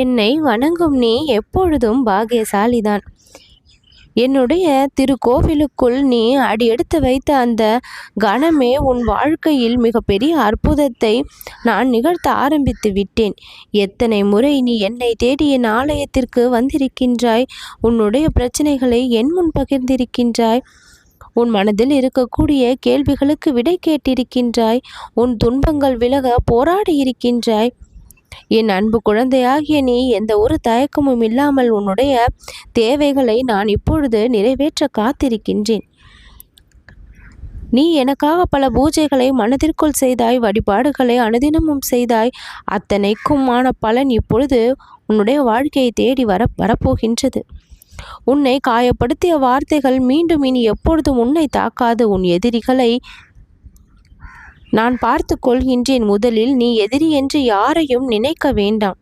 என்னை வணங்கும் நீ எப்பொழுதும் பாக்கியசாலிதான். என்னுடைய திருக்கோவிலுக்குள் நீ அடியெடுத்து வைத்த அந்த கணமே உன் வாழ்க்கையில் மிகப்பெரிய அற்புதத்தை நான் நிகழ்த்த ஆரம்பித்து விட்டேன். எத்தனை முறை நீ என்னை தேடி என் ஆலயத்திற்கு வந்திருக்கின்றாய். உன்னுடைய பிரச்சனைகளை என் முன் பகிர்ந்திருக்கின்றாய். உன் மனதில் இருக்கக்கூடிய கேள்விகளுக்கு விடை கேட்டிருக்கின்றாய். உன் துன்பங்கள் விலக போராடி இருக்கின்றாய். என் அன்பு குழந்தையாகிய நீ எந்த ஒரு தயக்கமும் இல்லாமல் உன்னுடைய தேவைகளை நான் இப்பொழுது நிறைவேற்ற காத்திருக்கின்றேன். நீ எனக்காக பல பூஜைகளை மனதிற்குள் செய்தாய், வழிபாடுகளை அனுதினமும் செய்தாய். அத்தனைக்குமான பலன் இப்பொழுது உன்னுடைய வாழ்க்கையை தேடி வரப்போகின்றது. உன்னை காயப்படுத்திய வார்த்தைகள் மீண்டும் இனி எப்பொழுதும் உன்னை தாக்காது. உன் எதிரிகளை நான் பார்த்து கொள்கின்றேன். முதலில் நீ எதிரி என்று யாரையும் நினைக்க வேண்டாம்.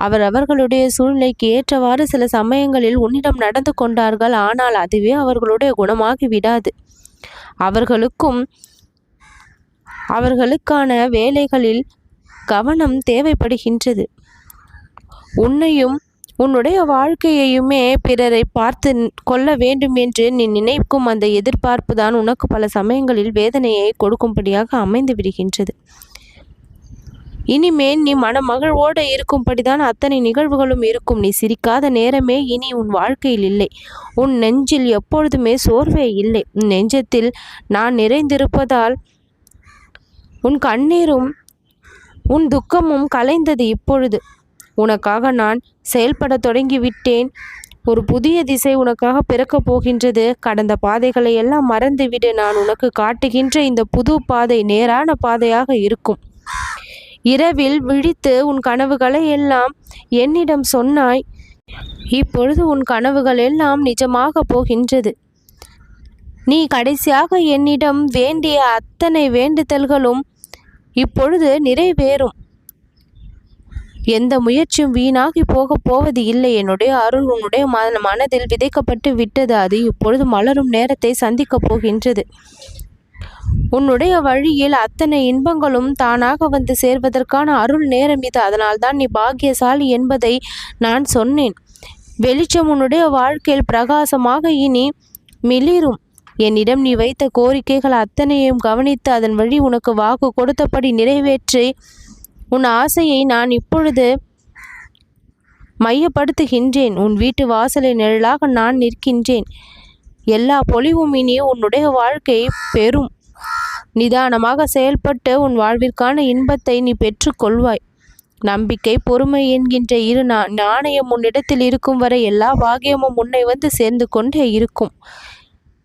அவர்களுடைய சூழ்நிலைக்கு ஏற்றவாறு சில சமயங்களில் உன்னிடம் நடந்து கொண்டார்கள். ஆனால் அதுவே அவர்களுடைய குணமாகி விடாது. அவர்களுக்கான வேலைகளில் கவனம் தேவைப்படுகின்றது. உன்னையும் உன்னுடைய வாழ்க்கையையுமே பிறரை பார்த்து கொள்ள வேண்டும் என்று நீ நினைக்கும் அந்த எதிர்பார்ப்பு தான் உனக்கு பல சமயங்களில் வேதனையை கொடுக்கும்படியாக அமைந்து விடுகின்றது. இனிமேல் நீ மனமகிழ்வோடு இருக்கும்படிதான் அத்தனை நிகழ்வுகளும் இருக்கும். நீ சிரிக்காத நேரமே இனி உன் வாழ்க்கையில் இல்லை. உன் நெஞ்சில் எப்பொழுதுமே சோர்வே இல்லை. உன் நெஞ்சத்தில் நான் நிறைந்திருப்பதால் உன் கண்ணீரும் உன் துக்கமும் கலைந்தது. இப்பொழுது உனக்காக நான் செயல்பட தொடங்கிவிட்டேன். ஒரு புதிய திசை உனக்காக பிறக்கப் போகின்றது. கடந்த பாதைகளை எல்லாம் மறந்துவிடு. நான் உனக்கு காட்டுகின்ற இந்த புது பாதை நேரான பாதையாக இருக்கும். இரவில் விழித்து உன் கனவுகளை எல்லாம் என்னிடம் சொன்னாய். இப்பொழுது உன் கனவுகள் எல்லாம் நிஜமாக போகின்றது. நீ கடைசியாக என்னிடம் வேண்டிய அத்தனை வேண்டுதல்களும் இப்பொழுது நிறைவேறும். எந்த முயற்சியும் வீணாகி போவது இல்லை. என்னுடைய அருள் உன்னுடைய மனதில் விதைக்கப்பட்டு விட்டது. அது இப்பொழுது மலரும் நேரத்தை சந்திக்கப் போகின்றது. உன்னுடைய வழியில் அத்தனை இன்பங்களும் தானாக வந்து சேர்வதற்கான அருள் நேரம் இது. அதனால்தான் நீ பாக்கியசாலி என்பதை நான் சொன்னேன். வெளிச்சம் உன்னுடைய வாழ்க்கையில் பிரகாசமாக இனி மிளிரும். என்னிடம் நீ வைத்த கோரிக்கைகள் அத்தனையும் கவனித்து அதன் வழி உனக்கு வாக்கு கொடுத்தபடி நிறைவேற்றி உன் ஆசையை நான் இப்பொழுது மையப்படுத்துகின்றேன். உன் வீட்டு வாசலை நிழலாக நான் நிற்கின்றேன். எல்லா பொலிவும் இனி உன்னுடைய வாழ்க்கை பெறும். நிதானமாக செயல்பட்டு உன் வாழ்விற்கான இன்பத்தை நீ பெற்றுக்கொள்வாய். நம்பிக்கை, பொறுமை என்கின்ற இரு நாணயம் உன்னிடத்தில் இருக்கும் வரை எல்லா பாக்கியமும் உன்னை வந்து சேர்ந்து கொண்டே இருக்கும்.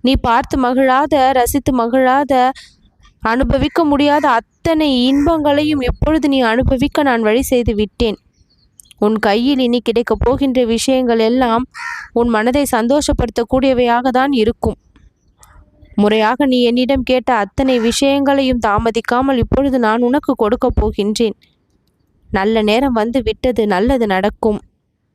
நீ பார்த்து மகிழாத, ரசித்து மகிழாத, அனுபவிக்க முடியாத அத்தனை இன்பங்களையும் இப்பொழுது நீ அனுபவிக்க நான் வழி செய்து விட்டேன். உன் கையில் இனி கிடைக்கப் போகின்ற விஷயங்கள் எல்லாம் உன் மனதை சந்தோஷப்படுத்தக்கூடியவையாக தான் இருக்கும். முறையாக நீ என்னிடம் கேட்ட அத்தனை விஷயங்களையும் தாமதிக்காமல் இப்பொழுது நான் உனக்கு கொடுக்க போகின்றேன். நல்ல நேரம் வந்து விட்டது. நல்லது நடக்கும்.